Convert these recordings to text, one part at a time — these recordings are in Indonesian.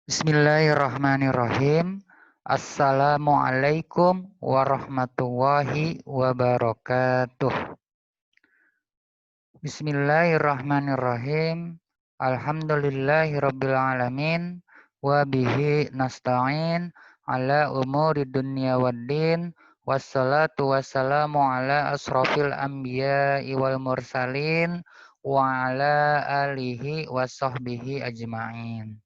Bismillahirrahmanirrahim. Assalamualaikum warahmatullahi wabarakatuh. Bismillahirrahmanirrahim. Alhamdulillahirabbil alamin wa bihi nasta'in ala umuri dunya waddin wassalatu wassalamu ala asrofil anbiya'i wal mursalin wa ala alihi wasahbihi ajma'in.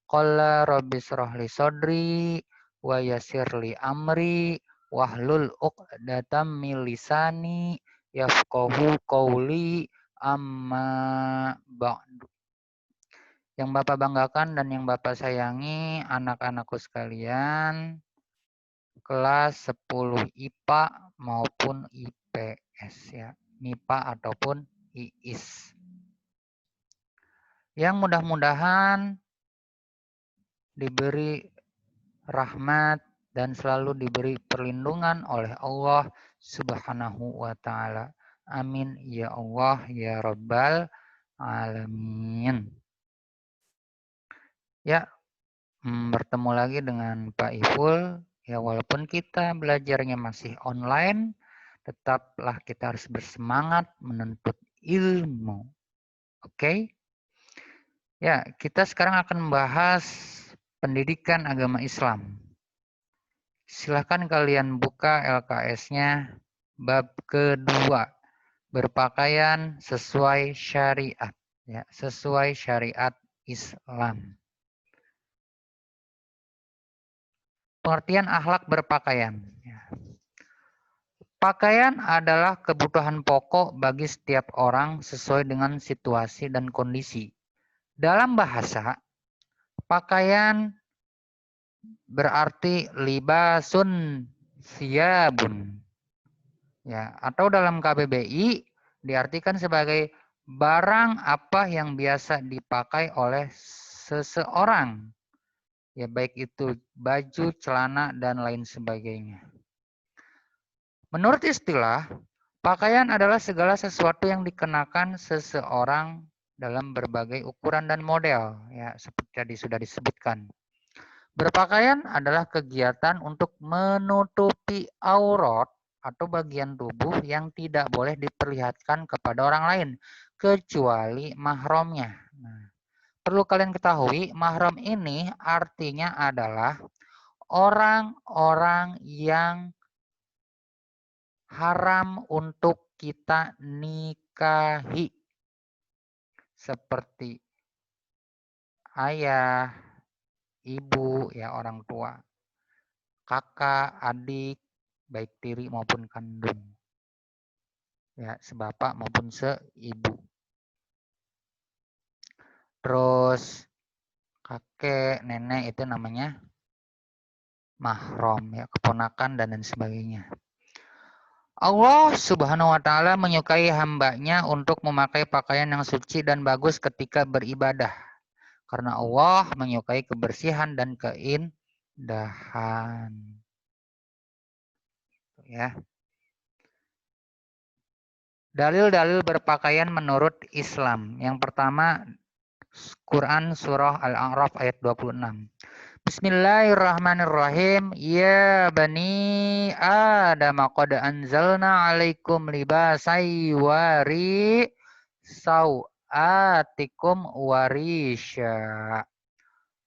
Qala rabbi shrahli sodri wa yassirli amri wahlul 'uqdatam min lisani yafqahu qawli amma ba'du. Yang Bapak banggakan dan yang Bapak sayangi anak-anakku sekalian, kelas 10 IPA maupun IPS ya, MIPA ataupun IIS. Yang mudah-mudahan diberi rahmat dan selalu diberi perlindungan oleh Allah Subhanahu wa taala. Amin ya Allah ya rabbal alamin. Ya, bertemu lagi dengan Pak Iful. Ya, walaupun kita belajarnya masih online, tetaplah kita harus bersemangat menuntut ilmu. Oke? Ya, kita sekarang akan membahas pendidikan agama Islam. Silahkan kalian buka LKS-nya bab kedua, berpakaian sesuai syariat, ya, sesuai syariat Islam. Pengertian akhlak berpakaian. Pakaian adalah kebutuhan pokok bagi setiap orang sesuai dengan situasi dan kondisi. Dalam bahasa, pakaian berarti libasun siyabun. Ya, atau dalam KBBI diartikan sebagai barang apa yang biasa dipakai oleh seseorang. Ya, baik itu baju, celana, dan lain sebagainya. Menurut istilah, pakaian adalah segala sesuatu yang dikenakan seseorang dalam berbagai ukuran dan model, ya, seperti tadi sudah disebutkan. Berpakaian adalah kegiatan untuk menutupi aurat atau bagian tubuh yang tidak boleh diperlihatkan kepada orang lain, kecuali mahramnya. Nah, perlu kalian ketahui, mahram ini artinya adalah orang-orang yang haram untuk kita nikahi. Seperti ayah, ibu, ya orang tua, kakak, adik, baik tiri maupun kandung. Ya, sebapak maupun seibu. Terus kakek, nenek itu namanya mahram, ya, keponakan dan lain sebagainya. Allah Subhanahu wa taala menyukai hambanya untuk memakai pakaian yang suci dan bagus ketika beribadah. Karena Allah menyukai kebersihan dan keindahan. Ya. Dalil-dalil berpakaian menurut Islam. Yang pertama, Quran surah Al-A'raf ayat 26. Bismillahirrahmanirrahim. Ya bani Adam qad anzalna 'alaikum libasai wari sau'atikum warisya.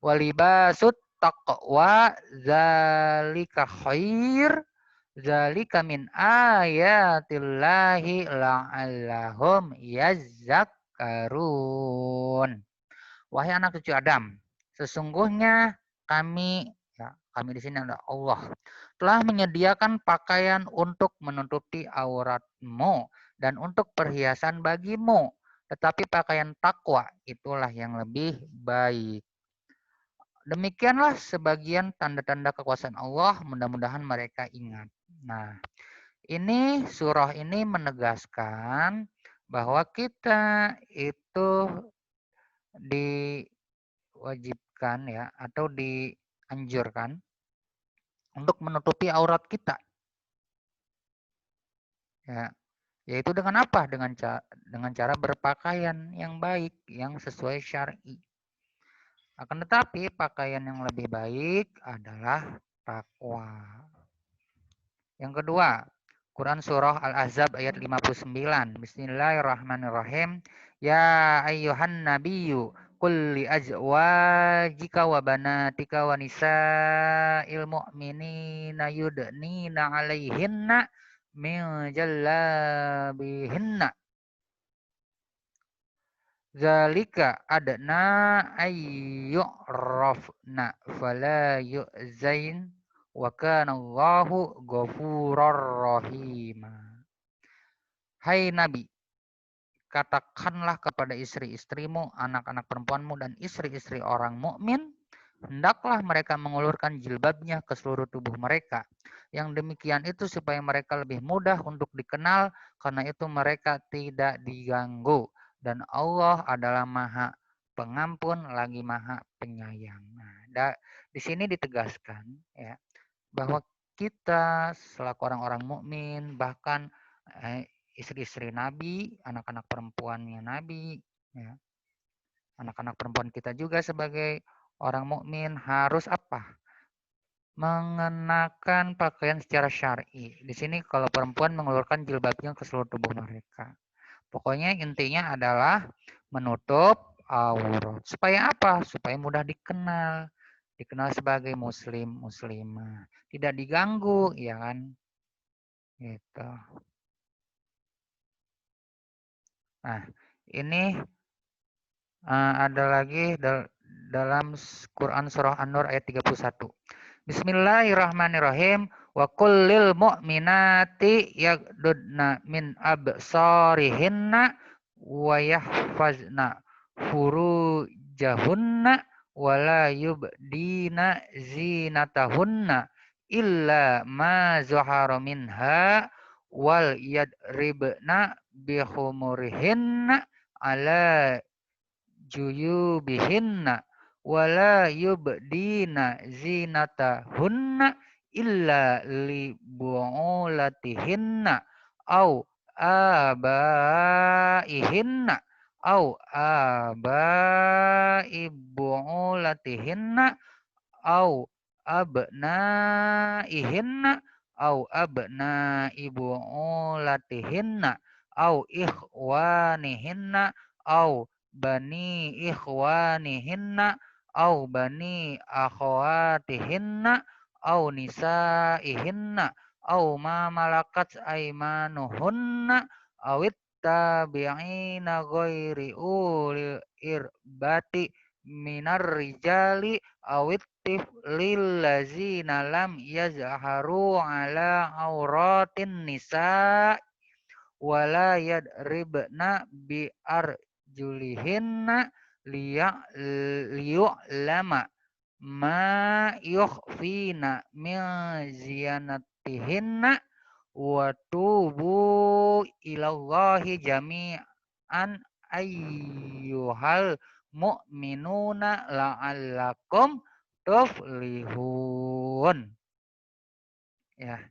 Walibasut taqwa zalika khair. Zalika min ayatillahi la'allahum yazakkarun. Wahai anak cucu Adam, sesungguhnya kami, ya, kami di sini adalah Allah, telah menyediakan pakaian untuk menutupi auratmu dan untuk perhiasan bagimu. Tetapi pakaian takwa itulah yang lebih baik. Demikianlah sebagian tanda-tanda kekuasaan Allah, mudah-mudahan mereka ingat. Nah, ini surah ini menegaskan bahwa kita itu diwajibkan, ya, atau dianjurkan untuk menutupi aurat kita. Ya, yaitu dengan apa? Dengan cara berpakaian yang baik, yang sesuai syar'i. Akan tetapi pakaian yang lebih baik adalah takwa. Yang kedua, Quran Surah Al-Ahzab ayat 59. Bismillahirrahmanirrahim. Ya ayyuhan nabiyyu qul li azwajika wa banatika wa nisa'il mu'minina yudnina 'alaihinna min jallabihinna. Zalika adna ayyu'rafna fala yu'zain wa kana Allahu ghafurur rahim. Hai Nabi, katakanlah kepada istri-istrimu, anak-anak perempuanmu dan istri-istri orang mukmin, hendaklah mereka mengulurkan jilbabnya ke seluruh tubuh mereka. Yang demikian itu supaya mereka lebih mudah untuk dikenal, karena itu mereka tidak diganggu. Dan Allah adalah Maha Pengampun lagi Maha Penyayang. Nah, di sini ditegaskan ya bahwa kita selaku orang-orang mukmin, bahkan istri-istri Nabi, anak-anak perempuannya Nabi, ya, anak-anak perempuan kita juga sebagai orang mukmin harus apa? Mengenakan pakaian secara syar'i. Di sini kalau perempuan mengulurkan jilbabnya ke seluruh tubuh mereka. Pokoknya intinya adalah menutup aurat. Supaya apa? Supaya mudah dikenal. Dikenal sebagai muslim, muslimah. Tidak diganggu, ya kan? Gitu. Nah, ini ada lagi dalam Quran Surah An-Nur ayat 31. Bismillahirrahmanirrahim. Wa kullil mu'minati yaghdudna min absarihinna wa yahfazna furujahunna wa la yubdina zinatahunna illa ma zuhara minha wal yadribna bihumurihinna ala juyubihinna wala yubdina zinatahunna illa li bu'ulatihinna au abaihinna au abai bu'ulatihinna au abnaihinna au abnai bu'ulatihinna au ikhwanihinna au bani ikhwanihinna au bani akhwatihinna au nisaihinna au ma malakat aimanuhunna awit tabi'ina ghairi ulil irbati minar rijali awit tiflil lazina lam yazharu ala auratin nisa wala yadribna bi arjulihinna liya'lama ma yukhfina min ziyanatihinna wa tubu ilallahi jami'an ayyuhal mu'minuna la'allakum tuflihun. Ya.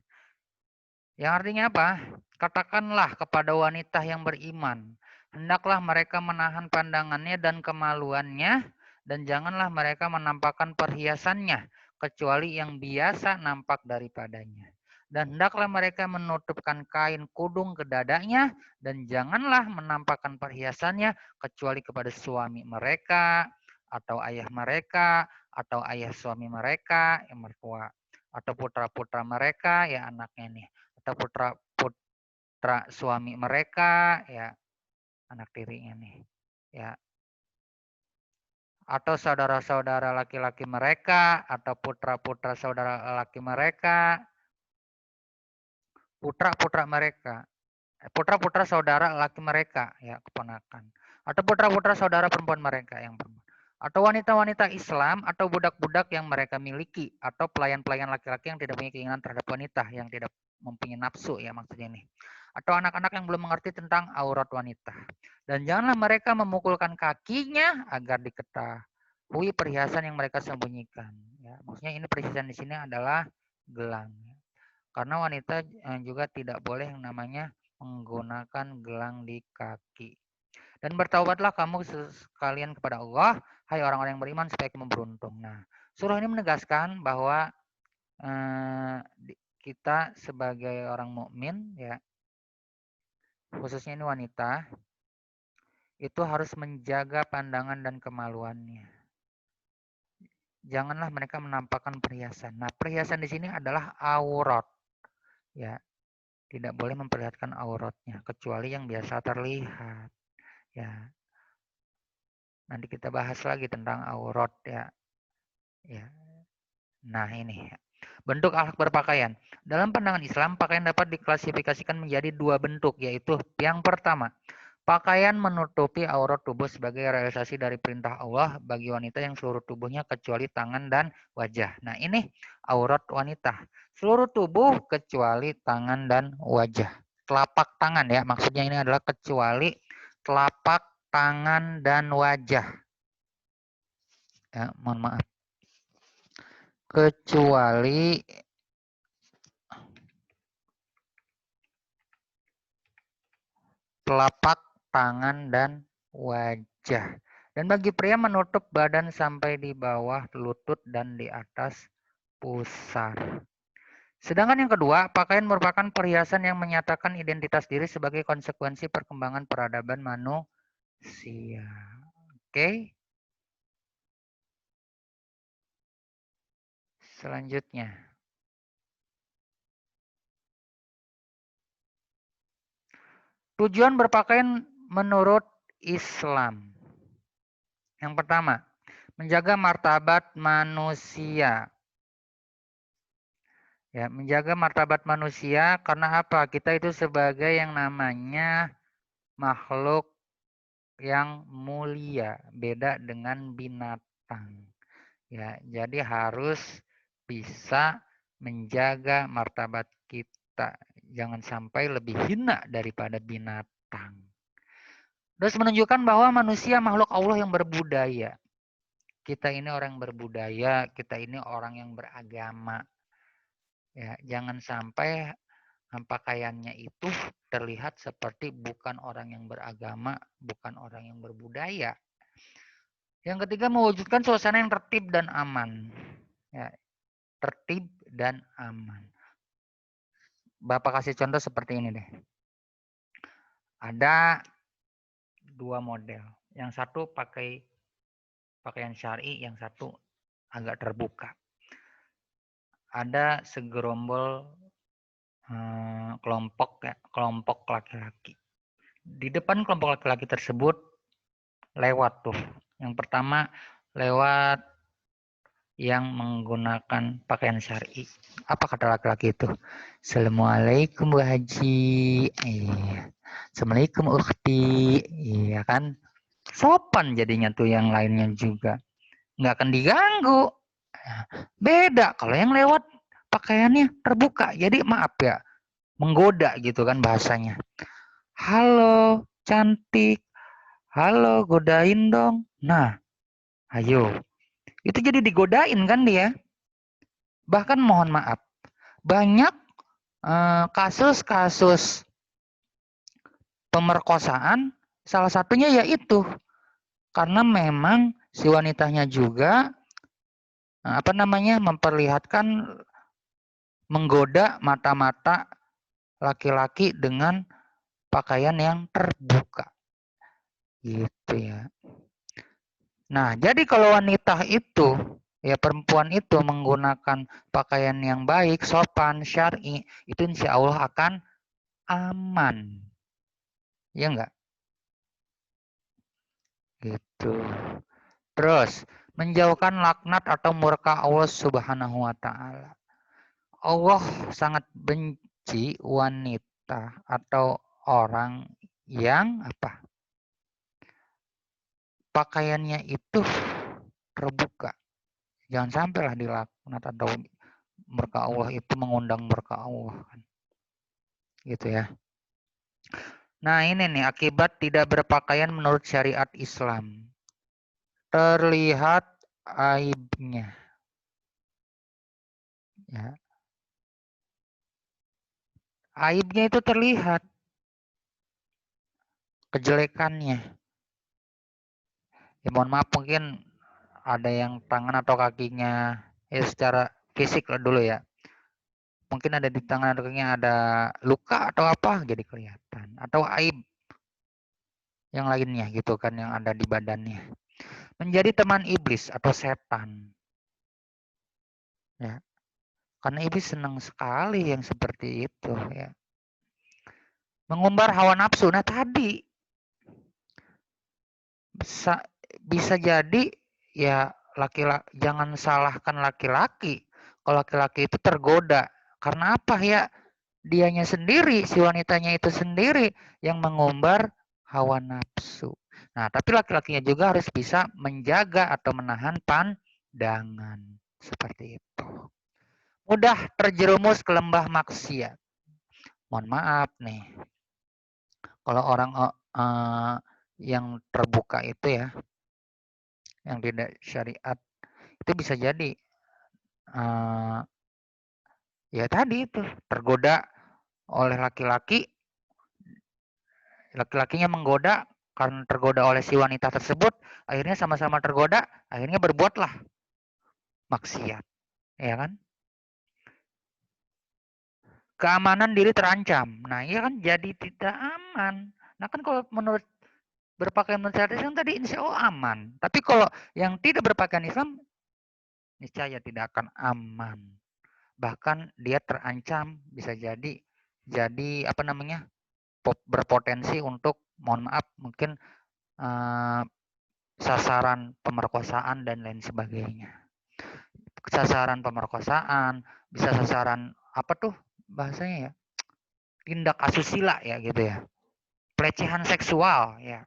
Yang artinya apa? Katakanlah kepada wanita yang beriman, hendaklah mereka menahan pandangannya dan kemaluannya, dan janganlah mereka menampakkan perhiasannya, kecuali yang biasa nampak daripadanya. Dan hendaklah mereka menutupkan kain kudung ke dadanya, dan janganlah menampakkan perhiasannya, kecuali kepada suami mereka, atau ayah mereka, atau ayah suami mereka, yang mertua, atau putra-putra mereka, ya anaknya nih, atau putra suami mereka, ya anak tirinya nih, ya, atau saudara-saudara laki-laki mereka, atau putra-putra saudara laki mereka, putra-putra mereka, putra-putra saudara laki mereka, ya keponakan, atau putra-putra saudara perempuan mereka yang perempuan, atau wanita-wanita Islam, atau budak-budak yang mereka miliki, atau pelayan-pelayan laki-laki yang tidak punya keinginan terhadap wanita, yang tidak mempunyai nafsu, ya maksudnya nih, atau anak-anak yang belum mengerti tentang aurat wanita. Dan janganlah mereka memukulkan kakinya agar diketahui perhiasan yang mereka sembunyikan. Ya, maksudnya ini perhiasan di sini adalah gelang. Karena wanita juga tidak boleh yang namanya menggunakan gelang di kaki. Dan bertaubatlah kamu sekalian kepada Allah Hai orang-orang yang beriman supaya kamu beruntung. Nah, surah ini menegaskan bahwa kita sebagai orang mukmin ya, khususnya ini wanita, itu harus menjaga pandangan dan kemaluannya. Janganlah mereka menampakkan perhiasan. Nah, perhiasan di sini adalah aurat. Ya, tidak boleh memperlihatkan auratnya kecuali yang biasa terlihat. Ya. Nanti kita bahas lagi tentang aurat ya. Ya. Nah, ini bentuk akhlak berpakaian. Dalam pandangan Islam, pakaian dapat diklasifikasikan menjadi dua bentuk, yaitu yang pertama, pakaian menutupi aurat tubuh sebagai realisasi dari perintah Allah bagi wanita yang seluruh tubuhnya kecuali tangan dan wajah. Nah, ini aurat wanita. Seluruh tubuh kecuali tangan dan wajah. Telapak tangan ya, maksudnya ini adalah kecuali telapak tangan dan wajah. Ya, mohon maaf. Kecuali telapak tangan dan wajah. Dan bagi pria menutup badan sampai di bawah lutut dan di atas pusar. Sedangkan yang kedua, pakaian merupakan perhiasan yang menyatakan identitas diri sebagai konsekuensi perkembangan peradaban manusia. Oke. Selanjutnya. Tujuan berpakaian menurut Islam. Yang pertama, menjaga martabat manusia. Ya, menjaga martabat manusia karena apa? Kita itu sebagai yang namanya makhluk yang mulia, beda dengan binatang. Ya, jadi harus bisa menjaga martabat kita. Jangan sampai lebih hina daripada binatang. Terus menunjukkan bahwa manusia makhluk Allah yang berbudaya. Kita ini orang yang berbudaya, kita ini orang yang beragama. Ya, jangan sampai pakaiannya itu terlihat seperti bukan orang yang beragama, bukan orang yang berbudaya. Yang ketiga, mewujudkan suasana yang tertib dan aman. Ya, tertib dan aman. Bapak kasih contoh seperti ini deh. Ada dua model. Yang satu pakai pakaian syar'i, yang satu agak terbuka. Ada segerombol kelompok laki-laki. Di depan kelompok laki-laki tersebut lewat tuh. Yang pertama lewat yang menggunakan pakaian syar'i. Apa kata laki-laki itu? Assalamualaikum Bu Haji. Iya. Assalamualaikum ukhti. Iya kan? Sopan jadinya tuh yang lainnya juga. Nggak akan diganggu. Beda kalau yang lewat pakaiannya terbuka. Jadi maaf ya, menggoda gitu kan bahasanya. Halo, cantik. Halo, godain dong. Nah, ayo. Itu jadi digodain kan dia. Bahkan mohon maaf, banyak kasus-kasus pemerkosaan, salah satunya yaitu karena memang si wanitanya juga memperlihatkan menggoda mata-mata laki-laki dengan pakaian yang terbuka. Gitu ya. Nah, jadi kalau wanita itu, ya perempuan itu menggunakan pakaian yang baik, sopan, syar'i, itu insya Allah akan aman. Ya enggak? Gitu. Terus, menjauhkan laknat atau murka Allah Subhanahu wa taala. Allah sangat benci wanita atau orang yang apa? Pakaiannya itu terbuka. Jangan sampailah dilaknat atau murka Allah itu mengundang murka Allah kan. Gitu ya. Nah, ini nih akibat tidak berpakaian menurut syariat Islam. Terlihat aibnya. Ya. Aibnya itu terlihat. Kejelekannya. Ya mohon maaf mungkin ada yang tangan atau kakinya ya secara fisik lah dulu ya. Mungkin ada di tangan atau kakinya ada luka atau apa jadi kelihatan. Atau aib yang lainnya gitu kan yang ada di badannya. Menjadi teman iblis atau setan. Ya. Karena iblis senang sekali yang seperti itu ya. Mengumbar hawa nafsu. Nah tadi bisa jadi ya laki-laki jangan salahkan laki-laki. Kalau laki-laki itu tergoda. Karena apa ya? Dianya sendiri, si wanitanya itu sendiri yang mengumbar hawa nafsu. Nah, tapi laki-lakinya juga harus bisa menjaga atau menahan pandangan. Seperti itu. Mudah terjerumus ke lembah maksiat. Mohon maaf nih. Kalau orang yang terbuka itu ya, yang tidak syariat, itu bisa jadi ya tadi itu tergoda oleh laki-laki, laki-lakinya menggoda karena tergoda oleh si wanita tersebut, akhirnya sama-sama tergoda, akhirnya berbuatlah maksiat, ya kan? Keamanan diri terancam. Nah, iya kan jadi tidak aman. Nah, kan kalau menurut berpakaian menurut syariat Islam tadi insya Allah aman. Tapi kalau yang tidak berpakaian Islam, niscaya tidak akan aman. Bahkan dia terancam bisa jadi apa namanya berpotensi untuk mohon maaf mungkin sasaran pemerkosaan dan lain sebagainya. Sasaran pemerkosaan, bisa sasaran apa tuh bahasanya ya? Tindak asusila ya gitu ya. Pelecehan seksual ya.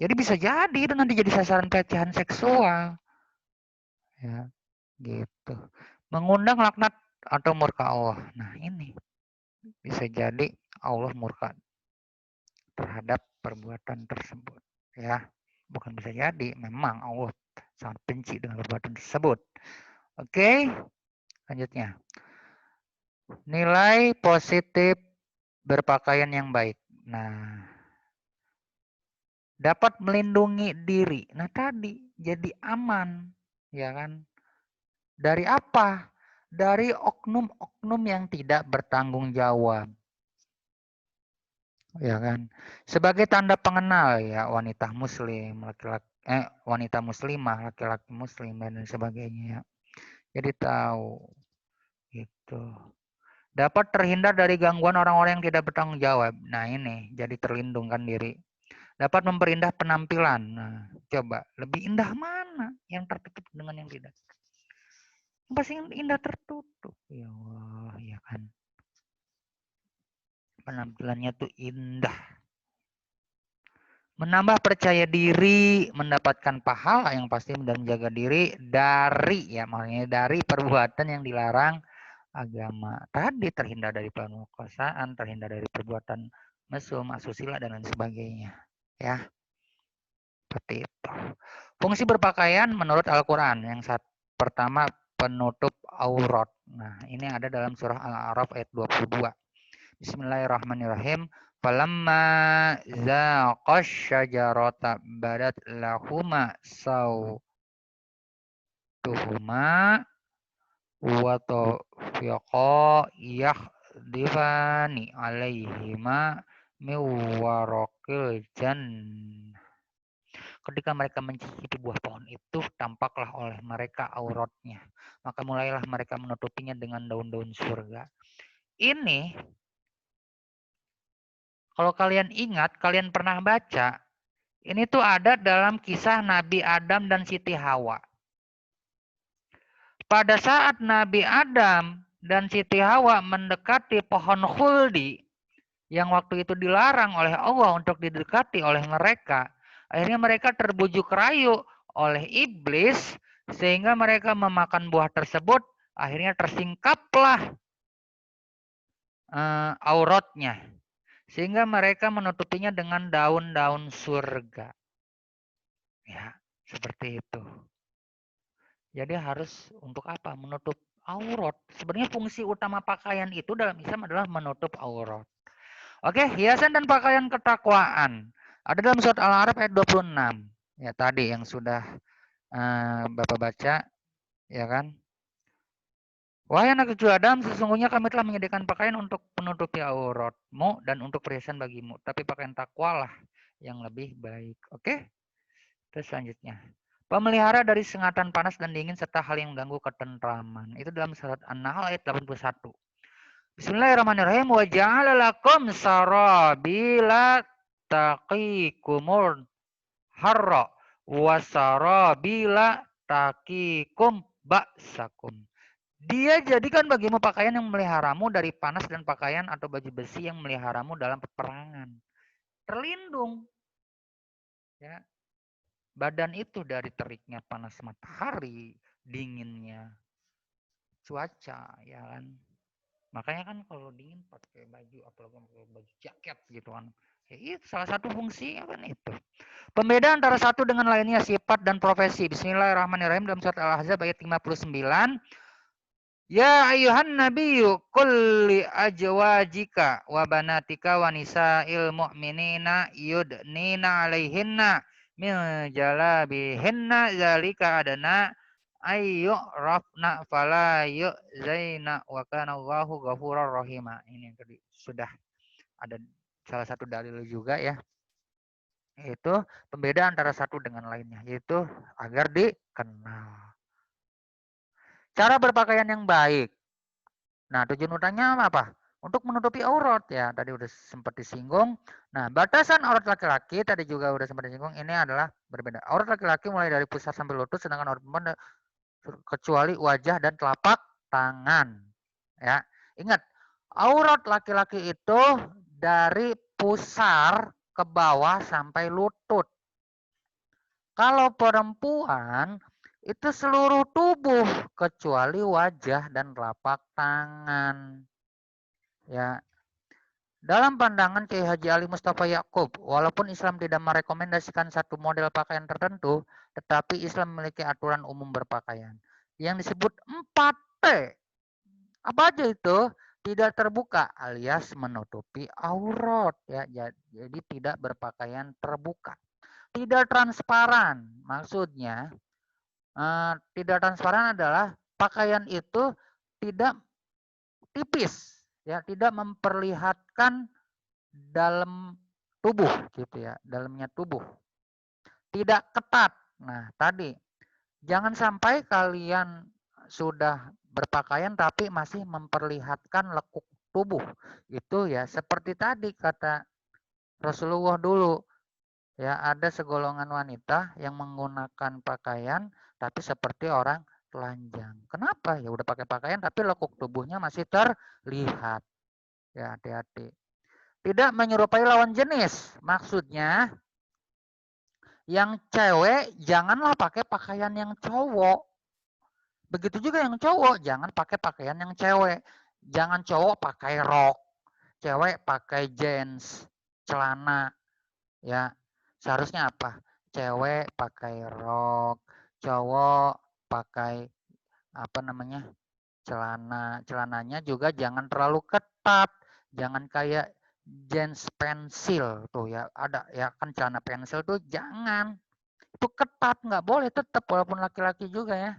Jadi bisa jadi itu nanti jadi sasaran pelecehan seksual. Ya, gitu. Mengundang laknat atau murka Allah. Nah, ini bisa jadi Allah murka terhadap perbuatan tersebut ya. Bukan bisa jadi, memang Allah sangat benci dengan perbuatan tersebut. Oke, lanjutnya. Nilai positif berpakaian yang baik. Nah, dapat melindungi diri. Nah, tadi jadi aman, ya kan? Dari apa? Dari oknum-oknum yang tidak bertanggung jawab. Ya kan? Sebagai tanda pengenal ya wanita muslim, laki-laki wanita muslimah, laki-laki muslim dan sebagainya. Jadi tahu gitu. Dapat terhindar dari gangguan orang-orang yang tidak bertanggung jawab. Nah, ini jadi terlindungkan diri. Dapat memperindah penampilan. Nah, coba lebih indah mana yang tertutup dengan yang tidak? Pasti indah tertutup. Ya Allah, ya kan. Penampilannya tuh indah. Menambah percaya diri, mendapatkan pahala yang pasti dan menjaga diri dari ya makanya dari perbuatan yang dilarang agama. Tadi terhindar dari pemerkosaan, terhindar dari perbuatan mesum, asusila dan lain sebagainya. Ya. Seperti itu. Fungsi berpakaian menurut Al-Qur'an yang pertama penutup aurat. Nah, ini ada dalam surah Al-A'raf ayat 22. Bismillahirrahmanirrahim. Falamma zaqash syajarata badat lahuma sautuhuma wa tafiqa yakhdifani alaihima min waraqil jannah. Ketika mereka mencicipi buah pohon itu, tampaklah oleh mereka auratnya. Maka mulailah mereka menutupinya dengan daun-daun surga. Ini kalau kalian ingat, kalian pernah baca, ini tuh ada dalam kisah Nabi Adam dan Siti Hawa. Pada saat Nabi Adam dan Siti Hawa mendekati pohon khuldi, yang waktu itu dilarang oleh Allah untuk didekati oleh mereka, akhirnya mereka terbujuk rayu oleh iblis, sehingga mereka memakan buah tersebut, akhirnya tersingkaplah auratnya. Sehingga mereka menutupinya dengan daun-daun surga. Ya, seperti itu. Jadi harus untuk apa? Menutup aurat. Sebenarnya fungsi utama pakaian itu dalam Islam adalah menutup aurat. Oke, hiasan dan pakaian ketakwaan. Ada dalam surat Al-A'raf ayat 26. Ya, tadi yang sudah Bapak baca, ya kan? Wahai anak cucu Adam, sesungguhnya kami telah menyediakan pakaian untuk menutupi auratmu dan untuk perhiasan bagimu. Tapi pakaian takwalah yang lebih baik. Oke? Terus selanjutnya. Pemelihara dari sengatan panas dan dingin serta hal yang mengganggu ketentraman. Itu dalam surat An-Nahl ayat 81. Bismillahirrahmanirrahim. Wa ja'ala lakum sarabila taqikumur harra wa sarabila taqikum ba'sakum. Dia jadikan bagimu pakaian yang memeliharamu dari panas dan pakaian atau baju besi yang memeliharamu dalam peperangan. Terlindung. Ya. Badan itu dari teriknya panas matahari, dinginnya cuaca, ya kan. Makanya kan kalau dingin pakai baju, apalagi pakai baju jaket gitu kan. Ya, itu salah satu fungsinya kan itu. Pembeda antara satu dengan lainnya sifat dan profesi. Bismillahirrahmanirrahim dalam surat Al-Ahzab ayat 59. Ya ayuhan nabiyyu qul li ajwajika wa banatika wa nisa'il mu'minina yudnina 'alaihinna min jalabihinna zalika adana ayyurafna fala yu'zaina wa kana Allahu ghafurur rahima. Ini yang tadi sudah ada salah satu dalil juga ya. Itu pembeda antara satu dengan lainnya, yaitu agar dikenal. Cara berpakaian yang baik. Nah, tujuan utamanya apa? Untuk menutupi aurat ya. Tadi udah sempat disinggung. Nah, batasan aurat laki-laki tadi juga udah sempat disinggung. Ini adalah berbeda. Aurat laki-laki mulai dari pusar sampai lutut, sedangkan aurat perempuan kecuali wajah dan telapak tangan. Ya, ingat, aurat laki-laki itu dari pusar ke bawah sampai lutut. Kalau perempuan itu seluruh tubuh kecuali wajah dan telapak tangan. Ya. Dalam pandangan Kiai Haji Ali Mustafa Yakub, walaupun Islam tidak merekomendasikan satu model pakaian tertentu, tetapi Islam memiliki aturan umum berpakaian yang disebut 4T. Apa aja itu? Tidak terbuka alias menutupi aurat ya. Jadi tidak berpakaian terbuka. Tidak transparan, maksudnya tidak transparan adalah pakaian itu tidak tipis, ya, tidak memperlihatkan dalam tubuh, gitu ya, dalamnya tubuh. Tidak ketat. Nah, tadi jangan sampai kalian sudah berpakaian tapi masih memperlihatkan lekuk tubuh. Itu ya seperti tadi kata Rasulullah dulu. Ya, ada segolongan wanita yang menggunakan pakaian tapi seperti orang telanjang. Kenapa? Ya udah pakai pakaian tapi lekuk tubuhnya masih terlihat. Ya, hati-hati. Tidak menyerupai lawan jenis. Maksudnya yang cewek janganlah pakai pakaian yang cowok. Begitu juga yang cowok jangan pakai pakaian yang cewek. Jangan cowok pakai rok, cewek pakai jeans, celana. Ya, seharusnya apa? Cewek pakai rok, cowok pakai apa namanya? Celana. Celananya juga jangan terlalu ketat. Jangan kayak jeans pensil tuh ya. Ada ya kan celana pensil tuh jangan. Itu ketat, nggak boleh tetap walaupun laki-laki juga ya.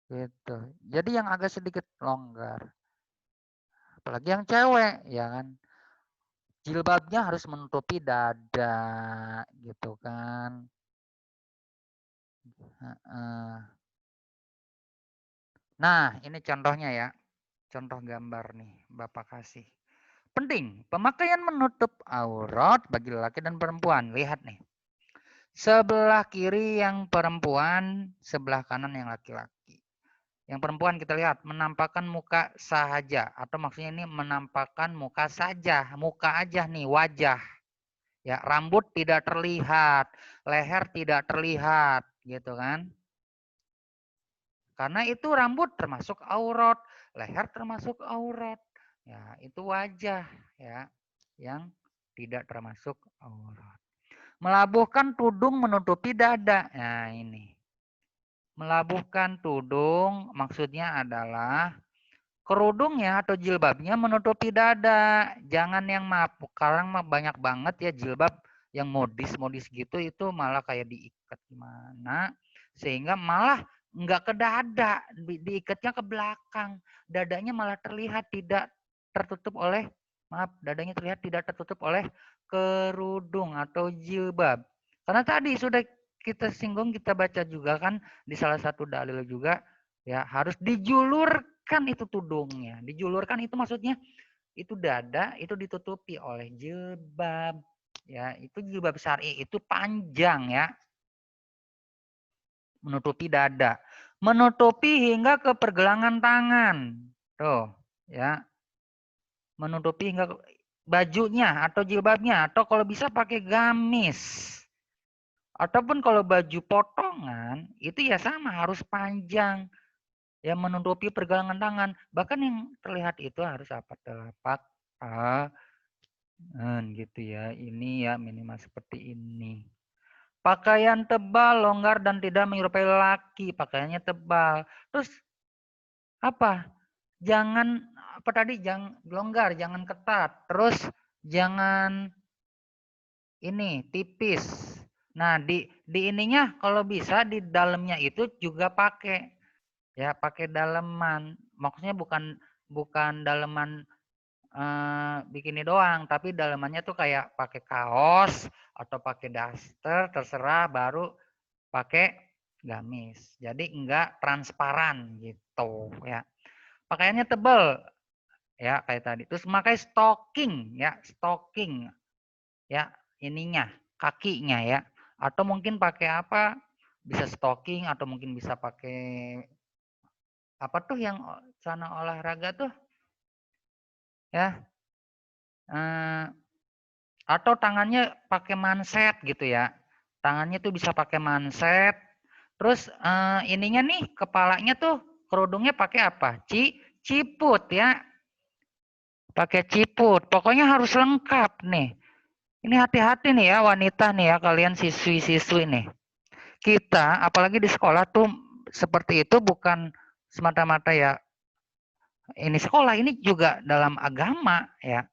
Gitu. Jadi yang agak sedikit longgar. Apalagi yang cewek ya kan. Jilbabnya harus menutupi dada gitu kan. Nah, ini contohnya ya. Contoh gambar nih, Bapak kasih. Penting, pemakaian menutup aurat bagi laki dan perempuan. Lihat nih. Sebelah kiri yang perempuan, sebelah kanan yang laki-laki. Yang perempuan kita lihat menampakkan muka saja atau maksudnya ini menampakkan muka saja, muka aja nih, wajah. Ya, rambut tidak terlihat, leher tidak terlihat, gitu kan? Karena itu rambut termasuk aurat, leher termasuk aurat. Ya, itu wajah ya yang tidak termasuk aurat. Melabuhkan tudung menutupi dada. Nah, ini. Melabuhkan tudung maksudnya adalah kerudungnya atau jilbabnya menutupi dada. Jangan yang sekarang banyak banget ya jilbab yang modis-modis gitu itu malah kayak diikat gimana. Sehingga malah nggak ke dada, diikatnya ke belakang. Dadanya malah terlihat tidak tertutup oleh, maaf, dadanya terlihat tidak tertutup oleh kerudung atau jilbab. Karena tadi sudah kita singgung, kita baca juga kan di salah satu dalil juga, ya harus dijulurkan itu tudungnya. Dijulurkan itu maksudnya itu dada itu ditutupi oleh jilbab. Ya, itu jilbab syar'i itu panjang ya, menutupi dada, menutupi hingga ke pergelangan tangan. Tuh, ya. Menutupi hingga bajunya atau jilbabnya atau kalau bisa pakai gamis. Ataupun kalau baju potongan itu ya sama harus panjang. Ya menutupi pergelangan tangan. Bahkan yang terlihat itu harus apa? Telapak tangan gitu ya. Ini ya minimal seperti ini. Pakaian tebal, longgar dan tidak menyerupai laki. Pakaiannya tebal. Terus apa? Jangan apa tadi? Jangan longgar, jangan ketat. Terus jangan ini tipis. Nah, di ininya kalau bisa di dalamnya itu juga pakai ya, pakai daleman. Maksudnya bukan bukan daleman bikini doang, tapi dalemannya tuh kayak pakai kaos atau pakai daster, terserah, baru pakai gamis. Jadi enggak transparan gitu ya. Pakaiannya tebal ya kayak tadi. Terus pakai stocking ya, stocking ya ininya, kakinya ya. Atau mungkin pakai apa? Bisa stocking atau mungkin bisa pakai apa tuh yang celana olahraga tuh ya. Atau tangannya pakai manset gitu ya. Tangannya tuh bisa pakai manset. Terus ininya nih kepalanya tuh kerudungnya pakai apa? Ciput ya. Pakai ciput. Pokoknya harus lengkap nih. Ini hati-hati nih ya wanita nih ya kalian siswi-siswi nih. Kita apalagi di sekolah tuh seperti itu bukan semata-mata ya ini sekolah, ini juga dalam agama ya.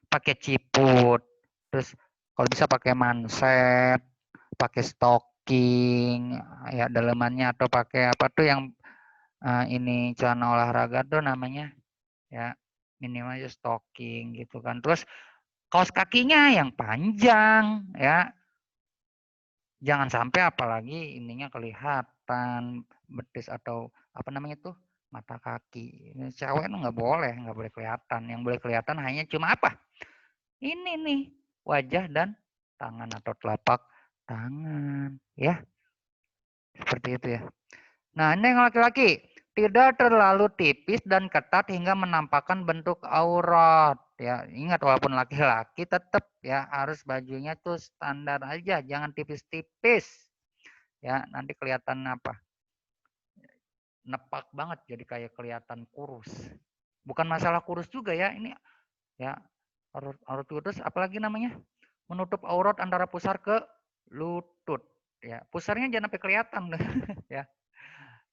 Pakai ciput. Terus kalau bisa pakai manset, pakai stocking ya dalemannya atau pakai apa tuh yang ini celana olahraga tuh namanya ya minimal aja stocking gitu kan. Terus kaos kakinya yang panjang ya. Jangan sampai apalagi ininya kelihatan betis atau apa namanya tuh mata kaki. Ini cewek itu nggak boleh kelihatan. Yang boleh kelihatan hanya cuma apa? Ini nih wajah dan tangan atau telapak tangan ya. Seperti itu ya. Nah, ini yang laki-laki tidak terlalu tipis dan ketat hingga menampakkan bentuk aurat. Ya, ingat walaupun laki-laki tetap ya harus bajunya tuh standar aja, jangan tipis-tipis. Ya, nanti kelihatan apa? Nepak banget jadi kayak kelihatan kurus. Bukan masalah kurus juga ya, ini ya aurat kurus apalagi namanya? Menutup aurat antara pusar ke lutut. Ya, pusarnya jangan sampai kelihatan ya.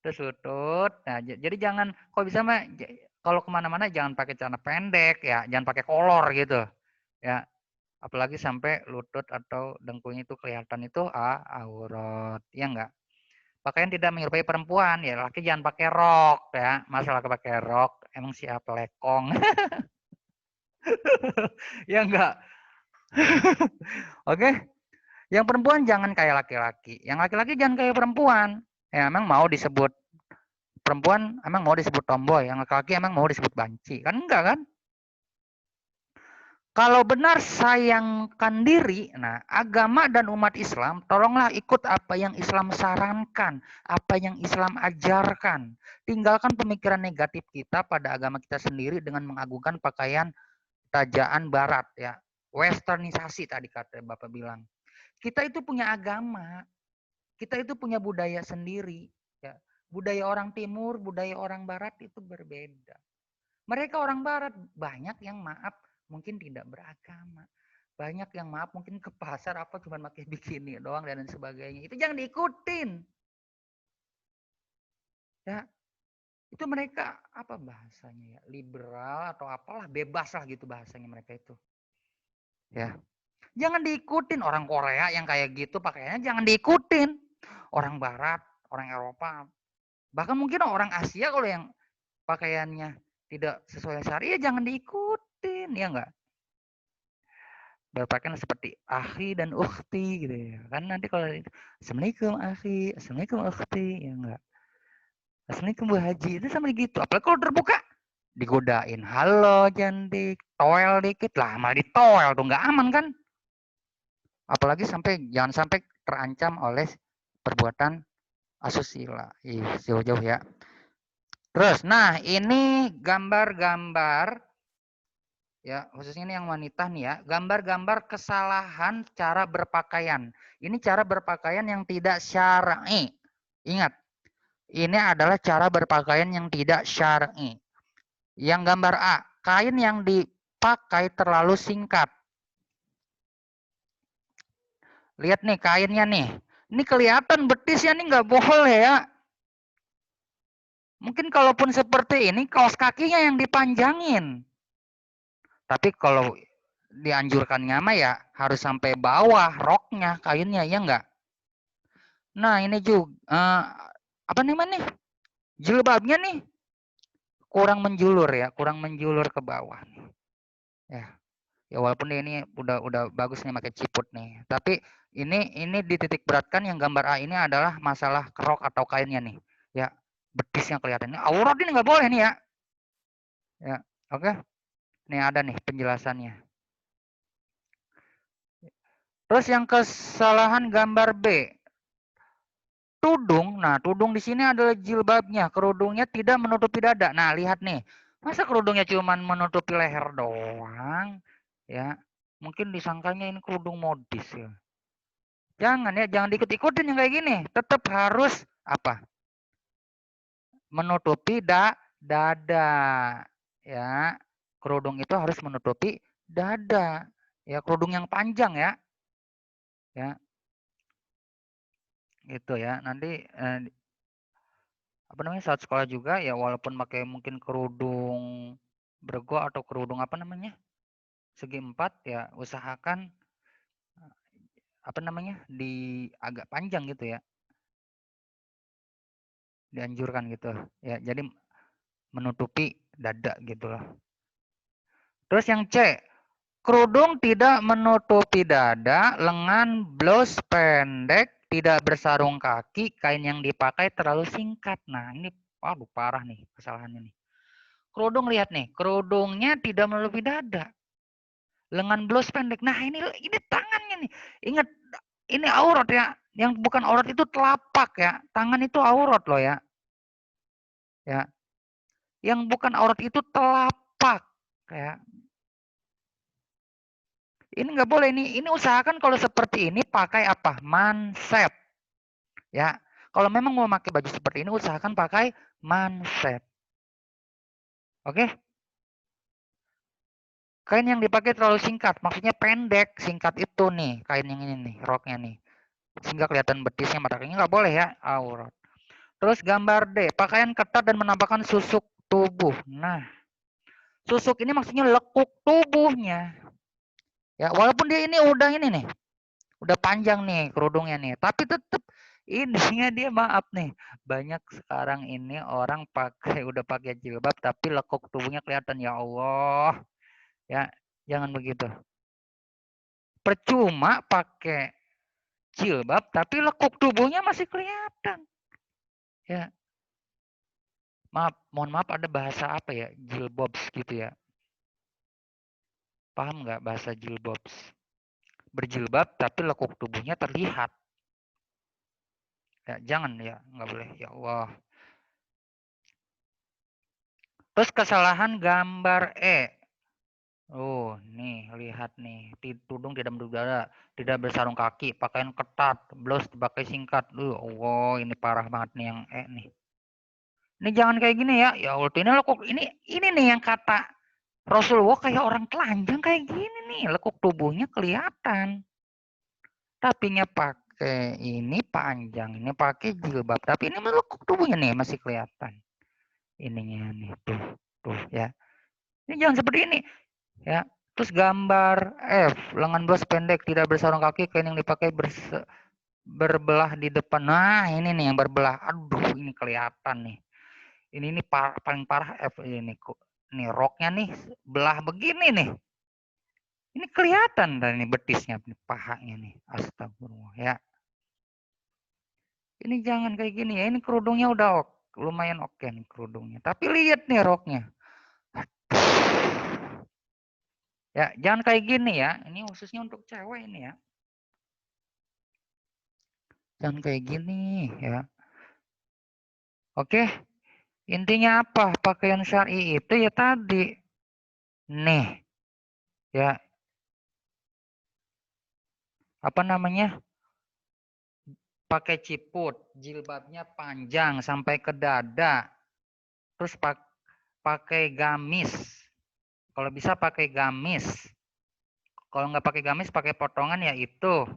Terus lutut. Nah, jadi jangan kalau bisa mah kalau kemana-mana jangan pakai celana pendek ya, jangan pakai kolor gitu ya. Apalagi sampai lutut atau dengkulnya itu kelihatan itu aurat, ya enggak? Pakaian tidak menyerupai perempuan ya, laki jangan pakai rok ya. Masalah pakai rok, emang siapa lekong? Ya enggak? Oke? Yang perempuan jangan kayak laki-laki, yang laki-laki jangan kayak perempuan. Ya, emang mau disebut perempuan emang mau disebut tomboy, yang laki-laki emang mau disebut banci. Kan enggak kan? Kalau benar sayangkan diri, nah agama dan umat Islam, tolonglah ikut apa yang Islam sarankan, apa yang Islam ajarkan. Tinggalkan pemikiran negatif kita pada agama kita sendiri dengan mengagungkan pakaian tajaan barat ya. Westernisasi tadi kata Bapak bilang. Kita itu punya agama, kita itu punya budaya sendiri. Ya. Budaya orang timur, budaya orang barat itu berbeda. Mereka orang barat banyak yang maaf mungkin tidak beragama. Banyak yang maaf mungkin ke pasar apa cuma pakai bikini doang dan sebagainya. Itu jangan diikutin. Ya, itu mereka apa bahasanya ya? Liberal atau apalah, bebas lah gitu bahasanya mereka itu. Ya. Jangan diikutin orang Korea yang kayak gitu pakaiannya, jangan diikutin. Orang barat orang Eropa, bahkan mungkin orang Asia kalau yang pakaiannya tidak sesuai syariah jangan diikutin, ya enggak? Berpakaian seperti akhi dan ukhti gitu ya. Kan nanti kalau itu, Assalamualaikum akhi, Assalamualaikum ukhti, ya enggak? Assalamualaikum Bu Haji, itu sama gitu. Apalagi kalau terbuka, digodain. Halo cantik, toel dikit lah, malah ditoel tuh nggak aman kan? Apalagi jangan sampai terancam oleh perbuatan asusila. Jauh-jauh ya. Terus, nah ini gambar-gambar ya, khususnya ini yang wanita nih ya, gambar-gambar kesalahan cara berpakaian. Ini cara berpakaian yang tidak syar'i. Ingat, ini adalah cara berpakaian yang tidak syar'i. Yang gambar A, kain yang dipakai terlalu singkat. Lihat nih kainnya nih. Ini kelihatan betisnya nih nggak boleh ya. Mungkin kalaupun seperti ini, kaos kakinya yang dipanjangin. Tapi kalau dianjurkannya mah ya harus sampai bawah roknya, kainnya, ya enggak? Nah ini juga, apa namanya nih? Jilbabnya nih kurang menjulur ya, kurang menjulur ke bawah. Ya, ya walaupun ini udah bagus nih pakai ciput nih. Tapi ini dititik beratkan yang gambar A ini adalah masalah rok atau kainnya nih. Ya, betisnya kelihatan. Ini aurat ini nggak boleh nih ya. Ya, oke. Nih ada nih penjelasannya. Terus yang kesalahan gambar B. Tudung. Nah, tudung di sini adalah jilbabnya. Kerudungnya tidak menutupi dada. Nah, lihat nih. Masa kerudungnya cuma menutupi leher doang? Ya, mungkin disangkanya ini kerudung modis ya. Jangan ya, jangan diikut-ikutin yang kayak gini. Tetap harus apa? Menutupi dada. Ya, kerudung itu harus menutupi dada. Ya, kerudung yang panjang ya. Ya, gitu ya. Nanti apa namanya saat sekolah juga ya walaupun pakai mungkin kerudung bergo atau kerudung apa namanya segi empat ya usahakan apa namanya di agak panjang gitu ya, dianjurkan gitu ya, jadi menutupi dada gitu loh. Terus yang C, kerudung tidak menutupi dada, lengan, blus pendek, tidak bersarung kaki, kain yang dipakai terlalu singkat. Nah ini waduh parah nih kesalahannya nih. Kerudung lihat nih, kerudungnya tidak menutupi dada. Lengan blus pendek. Nah, ini tangannya nih. Ingat, ini aurat ya. Yang bukan aurat itu telapak ya. Tangan itu aurat loh ya. Ya. Yang bukan aurat itu telapak ya. Ini nggak boleh ini usahakan kalau seperti ini pakai apa? Mansep. Ya. Kalau memang mau pakai baju seperti ini usahakan pakai mansep. Oke? Kain yang dipakai terlalu singkat, maksudnya pendek, singkat itu nih, kain yang ini nih, roknya nih. Sehingga kelihatan betisnya mata kakinya nggak boleh ya, aurat. Terus gambar D, pakaian ketat dan menampakkan susuk tubuh. Nah, susuk ini maksudnya lekuk tubuhnya. Ya, walaupun dia ini nih, udah panjang nih kerudungnya nih, tapi tetap ininya dia maaf nih. Banyak sekarang ini orang udah pakai jilbab tapi lekuk tubuhnya kelihatan, ya Allah. Ya, jangan begitu. Percuma pakai jilbab tapi lekuk tubuhnya masih kelihatan. Ya, mohon maaf ada bahasa apa ya, jilbabs gitu ya. Paham nggak bahasa jilbabs? Berjilbab tapi lekuk tubuhnya terlihat. Ya, jangan ya, nggak boleh. Ya Allah. Terus kesalahan gambar E. Oh, nih lihat nih, tudung tidak menutup dada, tidak bersarung kaki, pakaian ketat, blus dipakai singkat. Allah, ini parah banget nih yang E nih. Ini jangan kayak gini ya. Ya Allah, ini lekuk ini nih yang kata Rasulullah kayak orang telanjang kayak gini nih, lekuk tubuhnya kelihatan. Tapinya pakai ini panjang, ini pakai jilbab, tapi ini melekuk tubuhnya nih masih kelihatan. Ininya nih, tuh ya. Ini jangan seperti ini, ya. Terus gambar F, lengan blus pendek, tidak bersarung kaki, kain yang dipakai berbelah di depan. Nah, ini nih yang berbelah. Aduh, ini kelihatan nih. Ini paling parah ini kok. Nih roknya nih belah begini nih. Ini kelihatan dari ini betisnya, pahanya nih. Astagfirullah ya. Ini jangan kayak gini ya. Ini kerudungnya udah lumayan oke nih kerudungnya. Tapi lihat nih roknya. Ya, jangan kayak gini ya. Ini khususnya untuk cewek ini ya. Jangan kayak gini ya. Oke, intinya apa? Pakaian syar'i itu ya tadi. Nih, ya apa namanya? Pakai ciput, jilbabnya panjang sampai ke dada. Terus pakai gamis. Kalau bisa pakai gamis. Kalau nggak pakai gamis, pakai potongan ya itu.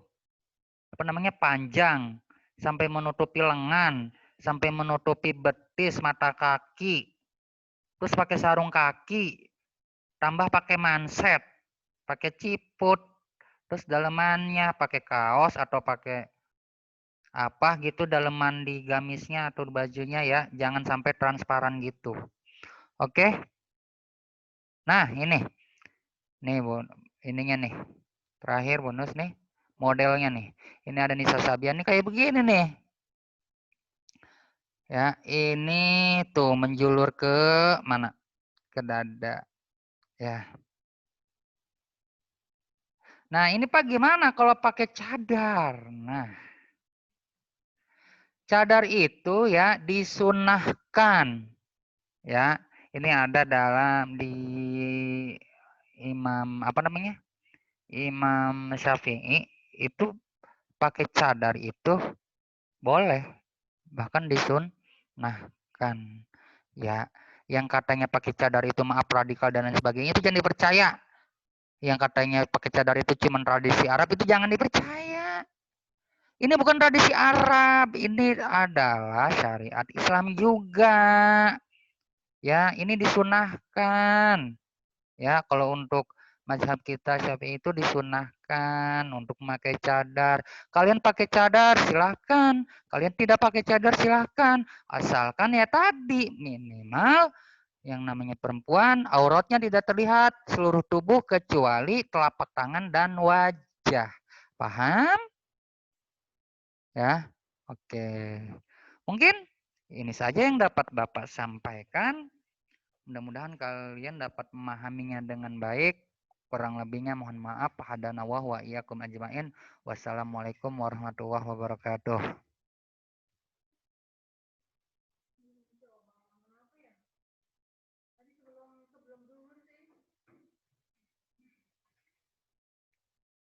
Apa namanya? Panjang sampai menutupi lengan, sampai menutupi betis, mata kaki. Terus pakai sarung kaki, tambah pakai manset, pakai ciput, terus dalemannya pakai kaos atau pakai apa gitu daleman di gamisnya atau bajunya ya, jangan sampai transparan gitu. Oke. Nah, ini. Nih, ininya nih. Terakhir bonus nih, modelnya nih. Ini ada Nisa Sabian nih kayak begini nih. Ya, ini tuh menjulur ke mana? Ke dada. Ya. Nah, ini Pak gimana kalau pakai cadar? Nah, cadar itu ya disunahkan. Ya, ini ada dalam di Imam apa namanya? Imam Syafi'i itu pakai cadar itu boleh, bahkan disunahkan. Ya, yang katanya pakai cadar itu maaf radikal dan lain sebagainya itu jangan dipercaya. Yang katanya pakai cadar itu cuma tradisi Arab itu jangan dipercaya. Ini bukan tradisi Arab, ini adalah syariat Islam juga. Ya, ini disunahkan. Ya, kalau untuk mazhab kita Syafi'i itu disunahkan untuk memakai cadar. Kalian pakai cadar silahkan, kalian tidak pakai cadar silahkan. Asalkan ya tadi minimal yang namanya perempuan auratnya tidak terlihat seluruh tubuh kecuali telapak tangan dan wajah. Paham? Ya. Oke. Mungkin ini saja yang dapat Bapak sampaikan. Mudah-mudahan kalian dapat memahaminya dengan baik. Kurang lebihnya mohon maaf. Hadanallahu wa iyyakum ajmain. Wassalamualaikum warahmatullahi wabarakatuh.